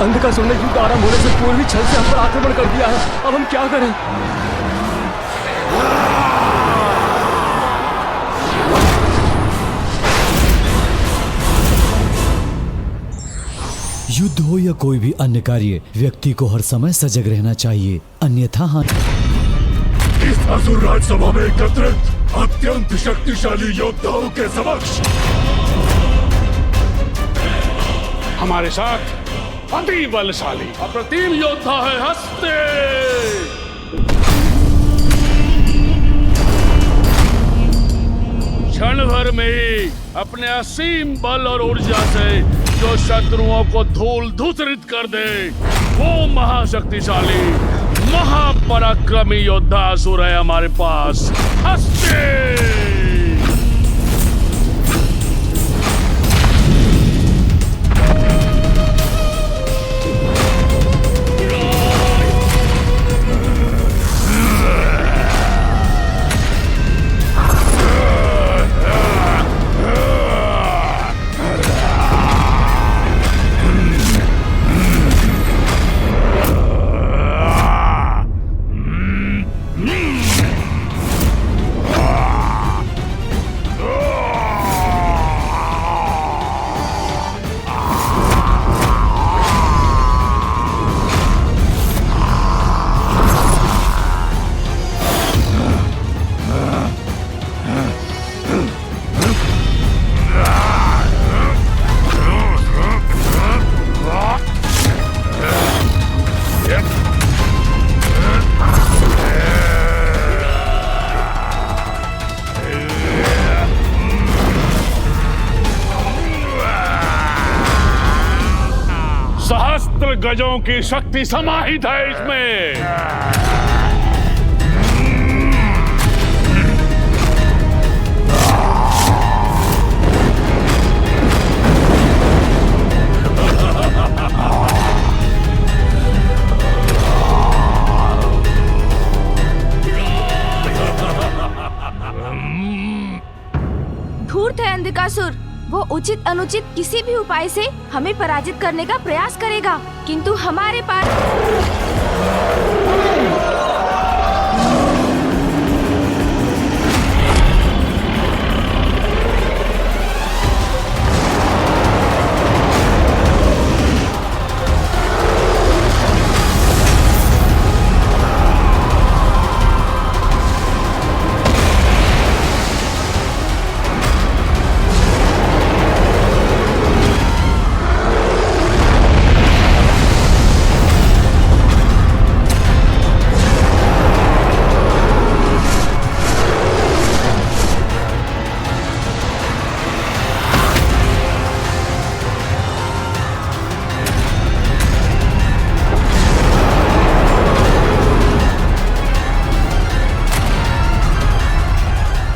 अंधकासुर ने युद्ध आरंभ होने से पूर्व ही छल से हम पर आक्रमण कर दिया है। अब हम क्या करें? युद्ध हो या कोई भी अन्य कार्य, व्यक्ति को हर समय सजग रहना चाहिए, अन्यथा इस असुर राजसभा में एकत्रित अत्यंत शक्तिशाली योद्धाओं के समक्ष हमारे साथ अति बलशाली अप्रतिम योद्धा है हस्ते। क्षण भर में ही अपने असीम बल और ऊर्जा से जो शत्रुओं को धूल धूसरित कर दे, वो महाशक्तिशाली महापराक्रमी योद्धा असुर है हमारे पास, हस्ते। सहस्त्र गजों की शक्ति समाहित है इसमें। धूर्त है अंधकासुर। वो उचित अनुचित किसी भी उपाय से हमें पराजित करने का प्रयास करेगा, किंतु हमारे पास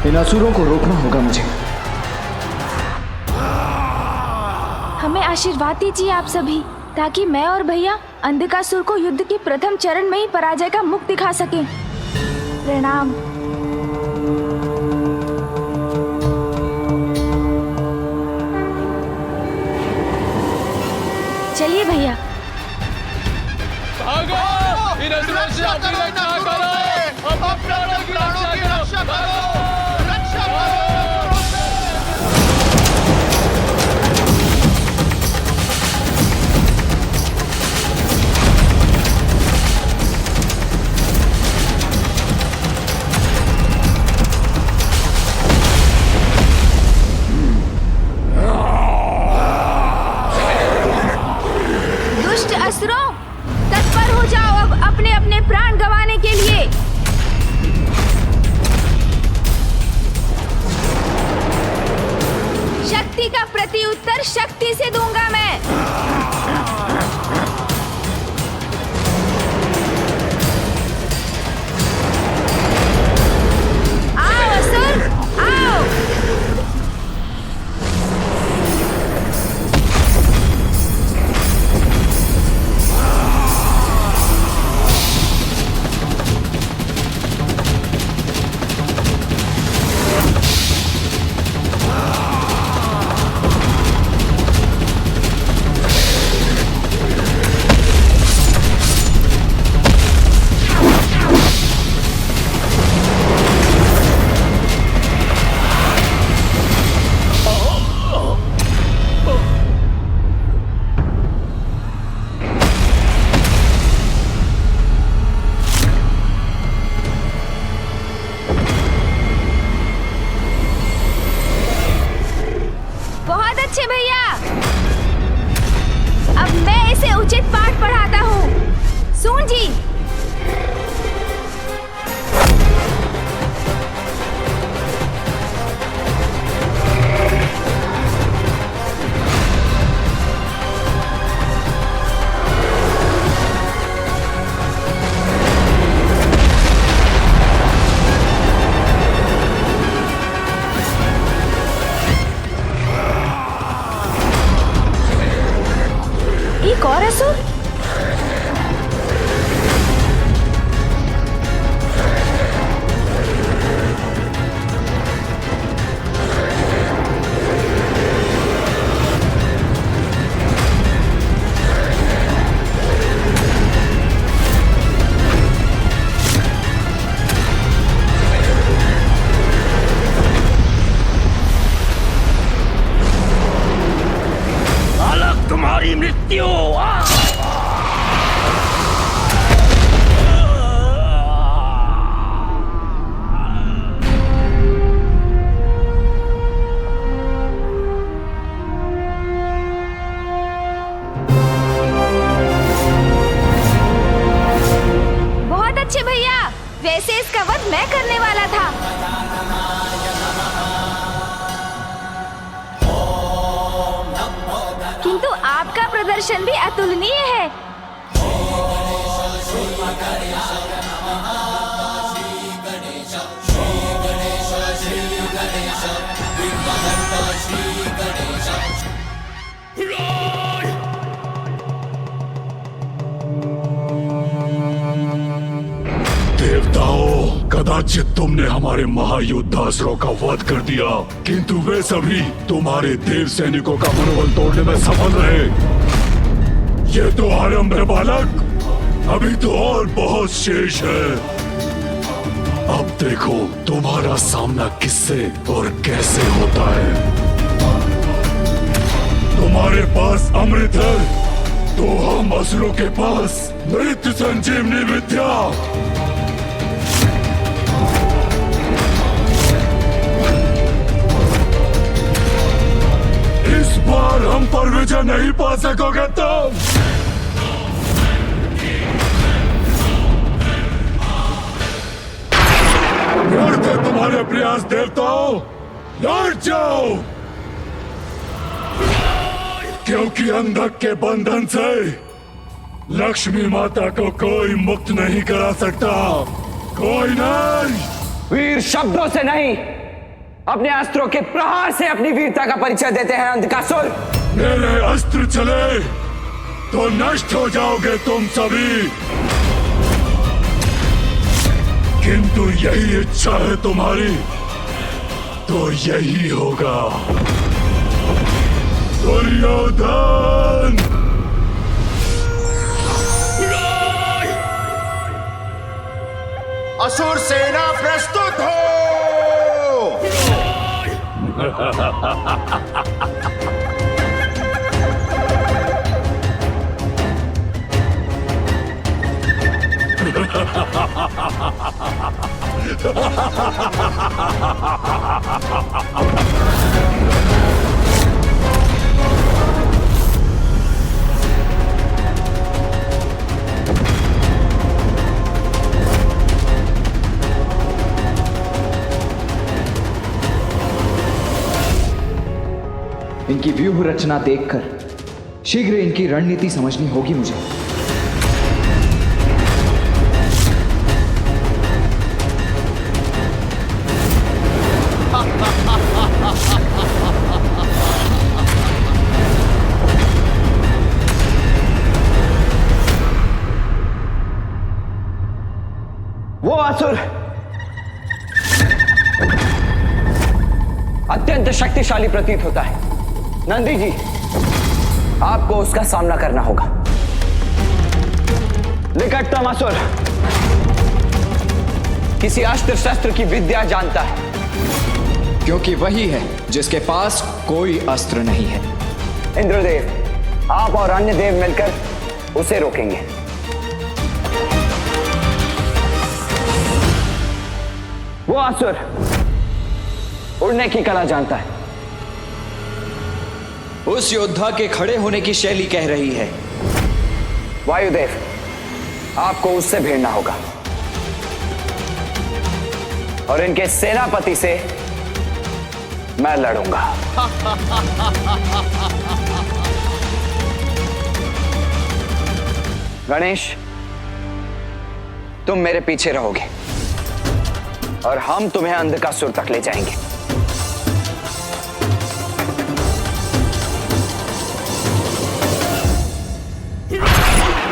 इन असुरों को रोकना होगा मुझे। हमें आशीर्वाद दीजिए आप सभी, ताकि मैं और भैया अंधकासुर को युद्ध के प्रथम चरण में ही पराजय का मुख दिखा सकें। प्रणाम। चलिए भैया। असुरों, तत्पर हो जाओ अब अपने अपने प्राण गंवाने के लिए। शक्ति का प्रति उत्तर शक्ति से दूंगा मैं। आओ असुर, आओ। किंतु आपका प्रदर्शन भी अतुलनीय है। देवताओं, कदाचित तुमने हमारे महायोद्धासुरों का वध कर दिया, किंतु वे सभी तुम्हारे देव सैनिकों का मनोबल तोड़ने में सफल रहे। ये तो आरंभ है बालक, अभी तो और बहुत शेष है। अब देखो तुम्हारा सामना किससे और कैसे होता है। तुम्हारे पास अमृत है तो हम असुरों के पास मृत्यु संजीवनी विद्या। इस बार हम पर विजय नहीं पा सकोगे तुम। व्यर्थ है तुम्हारे प्रयास देवताओं, लौट जाओ, क्योंकि अंधक के बंधन से लक्ष्मी माता को कोई मुक्त नहीं करा सकता, कोई नहीं। वीर शब्दों से नहीं, अपने अस्त्रों के प्रहार से अपनी वीरता का परिचय देते हैं अंधकासुर। मेरे अस्त्र चले तो नष्ट हो जाओगे तुम सभी, किंतु यही इच्छा है तुम्हारी तो यही होगा। दुर्योधन, असुर सेना प्रस्तुत हो। इनकी व्यूह रचना देखकर शीघ्र इनकी रणनीति समझनी होगी मुझे। वो असुर अत्यंत शक्तिशाली प्रतीत होता है। नंदी जी, आपको उसका सामना करना होगा। निकटतम असुर किसी अस्त्र शस्त्र की विद्या जानता है, क्योंकि वही है जिसके पास कोई अस्त्र नहीं है। इंद्रदेव, आप और अन्य देव मिलकर उसे रोकेंगे। वो असुर उड़ने की कला जानता है। उस योद्धा के खड़े होने की शैली कह रही है। वायुदेव, आपको उससे भिड़ना होगा और इनके सेनापति से मैं लड़ूंगा। गणेश, तुम मेरे पीछे रहोगे और हम तुम्हें अंधकासुर तक ले जाएंगे।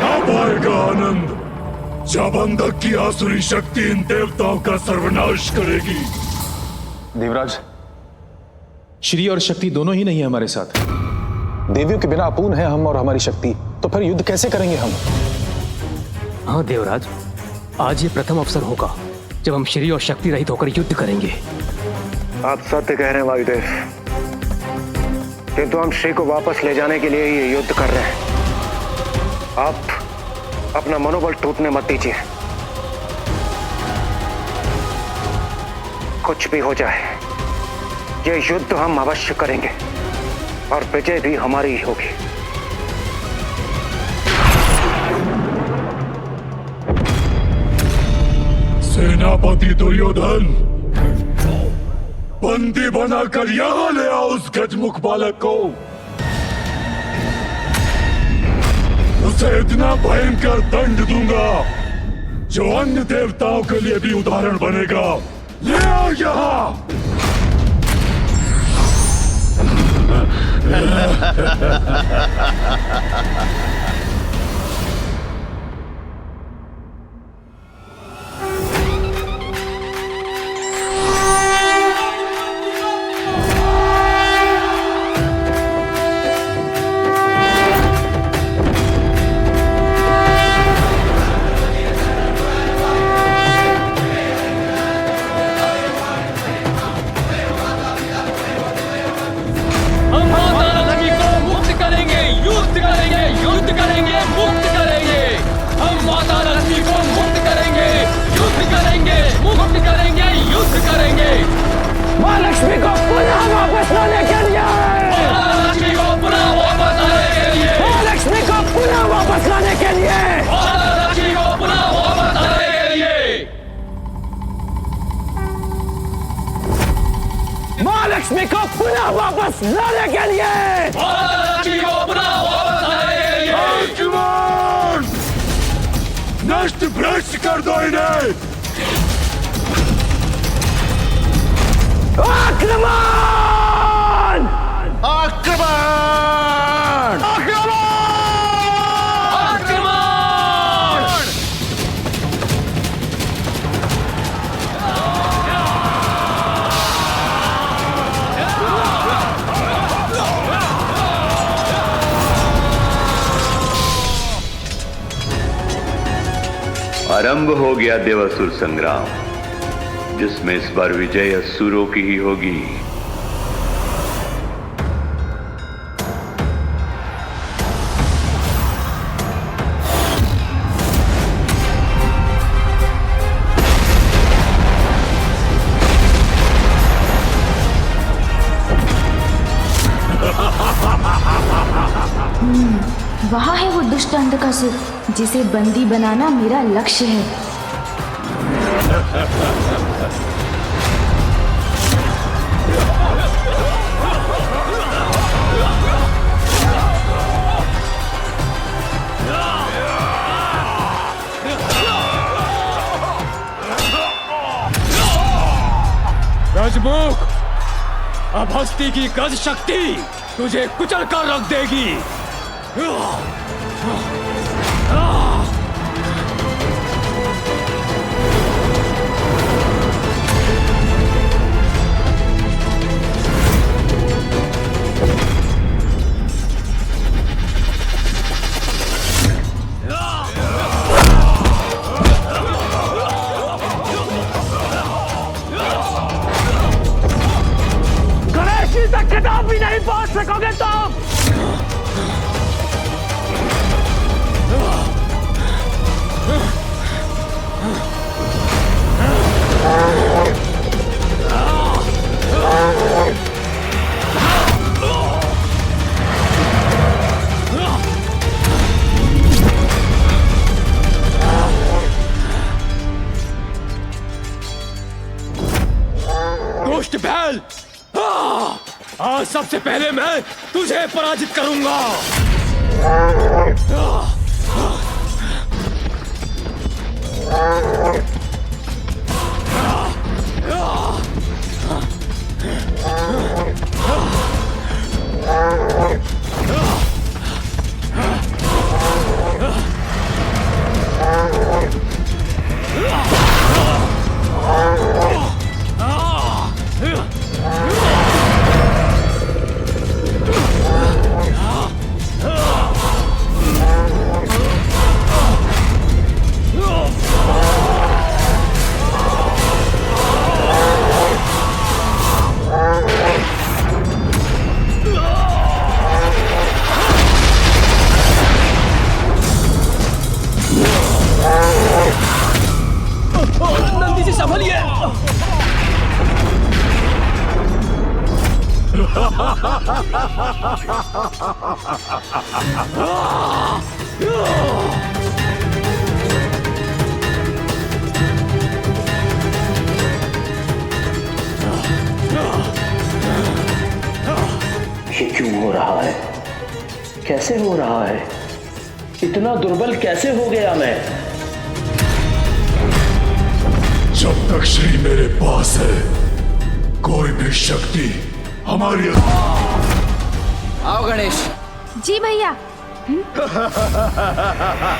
अब आएगा आनंद जब अंधक की आसुरी शक्ति इन देवताओं का सर्वनाश करेगी। देवराज, श्री और शक्ति दोनों ही नहीं है हमारे साथ। देवियों के बिना अपूर्ण है हम और हमारी शक्ति, तो फिर युद्ध कैसे करेंगे हम? हाँ देवराज, आज ये प्रथम अवसर होगा जब हम श्री और शक्ति रहित होकर युद्ध करेंगे। आप सत्य कह रहे हैं वायुदेव, किंतु हम श्री को वापस ले जाने के लिए ही युद्ध कर रहे हैं। आप अपना मनोबल टूटने मत दीजिए। कुछ भी हो जाए, ये युद्ध हम अवश्य करेंगे और विजय भी हमारी ही होगी। सेनापति दुर्योधन, बंदी बनाकर यहां ले आओ उस गजमुख बालक को। उसे इतना भयंकर दंड दूंगा जो अन्य देवताओं के लिए भी उदाहरण बनेगा। ले आओ यहाँ। महालक्ष्मी को पुनः वापस लाने के लिए, महालक्ष्मी को पुनः वापस लाने के लिए, महालक्ष्मी को पुनः वापस लाने के लिए, महालक्ष्मी को पुनः वापस लाने के लिए, महालक्ष्मी को पुनः वापस लाने के लिए, महालक्ष्मी को पुनः वापस लाने के लिए। अर्जुन, नष्ट भ्रष्ट कर दो इन्हें। आक्रमण! आक्रमण! आक्रमण! आरंभ हो गया देवासुर संग्राम, जिसमें इस बार विजय असुरों की ही होगी। वहाँ है वो दुष्ट अंधकासुर जिसे बंदी बनाना मेरा लक्ष्य है। राजमुख, अब हस्ती की गज शक्ति तुझे कुचल कर रख देगी। गणेश जी तक खिताब भी नहीं पहुंच सकोगे तुम। दुष्ट बैल, आज सबसे पहले मैं तुझे पराजित करूंगा। नंदी जी संभलिए। ये क्यों हो रहा है? कैसे हो रहा है? इतना दुर्बल कैसे हो गया मैं? जब तक श्री मेरे पास है कोई भी शक्ति हमारी। आओ गणेश। जी भैया।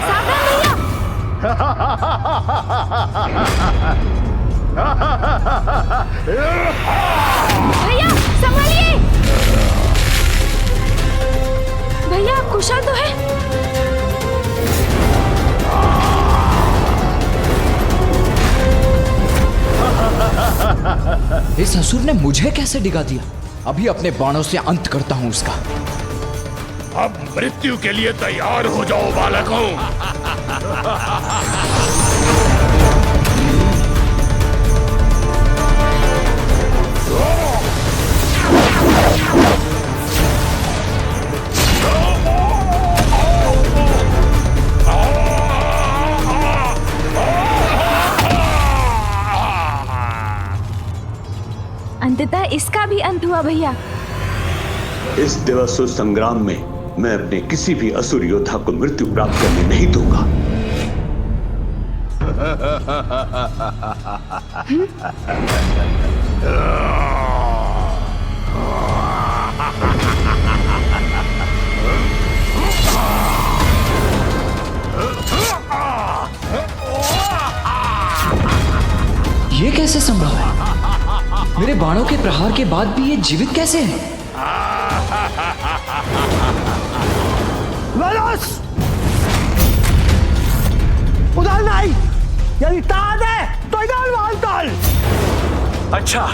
सावधान भैया। भैया संभालिए। भैया आप कुशल तो है? इस असुर ने मुझे कैसे डिगा दिया? अभी अपने बाणों से अंत करता हूं उसका। अब मृत्यु के लिए तैयार हो जाओ बालकों। अंततः इसका भी अंत हुआ भैया। इस देवासुर संग्राम में मैं अपने किसी भी असुर योद्धा को मृत्यु प्राप्त करने नहीं दूंगा। ये कैसे संभव है? मेरे बाणों के प्रहार के बाद भी ये जीवित कैसे है? उधर नहीं, यदि ताज है तो इधर वालताल। अच्छा,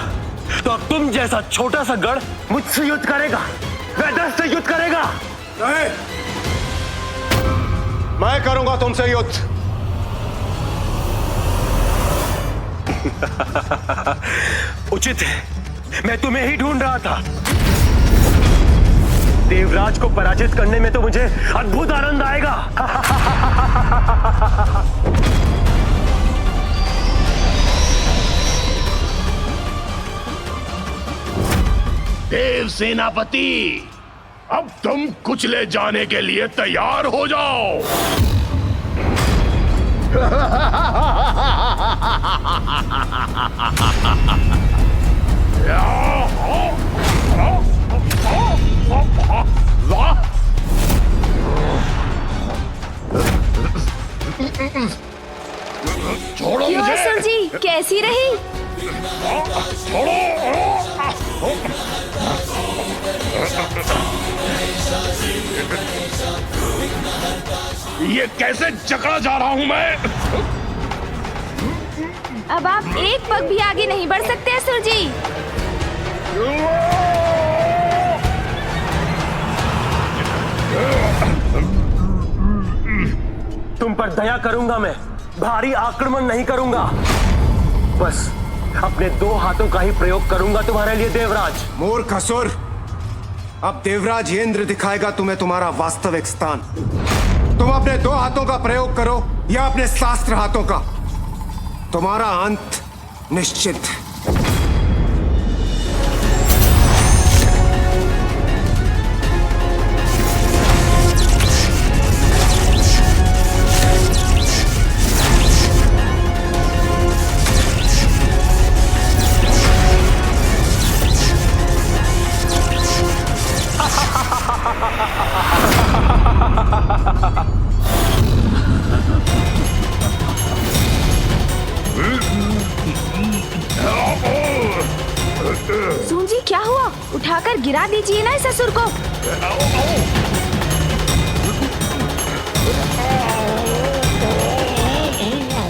तो अब तुम जैसा छोटा सा गढ़ मुझसे युद्ध करेगा? वेदस से युद्ध करेगा? नहीं, मैं करूंगा तुमसे युद्ध। उचित है, मैं तुम्हें ही ढूंढ रहा था। देवराज को पराजित करने में तो मुझे अद्भुत आनंद आएगा। देव सेनापति, अब तुम कुचले जाने के लिए तैयार हो जाओ। छोड़ो क्यों मुझे। असुर जी, कैसी रही? छोड़ो। ये कैसे जकड़ा जा रहा हूं मैं? अब आप एक पग भी आगे नहीं बढ़ सकते असुर जी। तुम पर दया करूंगा मैं, भारी आक्रमण नहीं करूंगा। बस अपने 2 हाथों का ही प्रयोग करूंगा तुम्हारे लिए देवराज। मूर्ख असुर, अब देवराज इंद्र दिखाएगा तुम्हें तुम्हारा वास्तविक स्थान। तुम अपने 2 हाथों का प्रयोग करो या अपने शास्त्र हाथों का, तुम्हारा अंत निश्चित। सूंजी क्या हुआ? उठाकर गिरा दीजिए ना इस असुर को।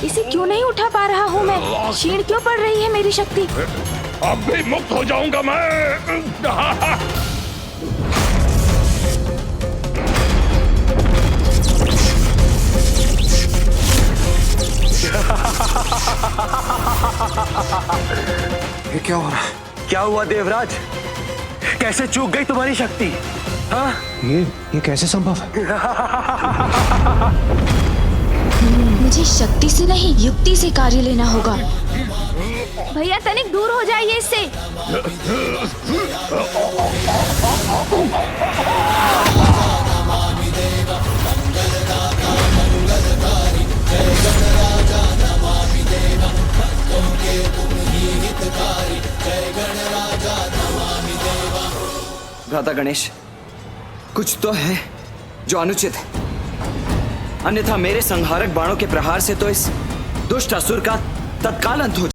इसे क्यों नहीं उठा पा रहा हूँ मैं? क्षीण क्यों पड़ रही है मेरी शक्ति? अब भी मुक्त हो जाऊंगा मैं। ये क्या हो रहा है? क्या हुआ देवराज? कैसे चूक गई तुम्हारी शक्ति? हाँ? ये कैसे संभव है? मुझे शक्ति से नहीं, युक्ति से कार्य लेना होगा। भैया तनिक दूर हो जाइए इससे। भ्राता गणेश, कुछ तो है जो अनुचित है, अन्यथा मेरे संहारक बाणों के प्रहार से तो इस दुष्ट असुर का तत्काल अंत हो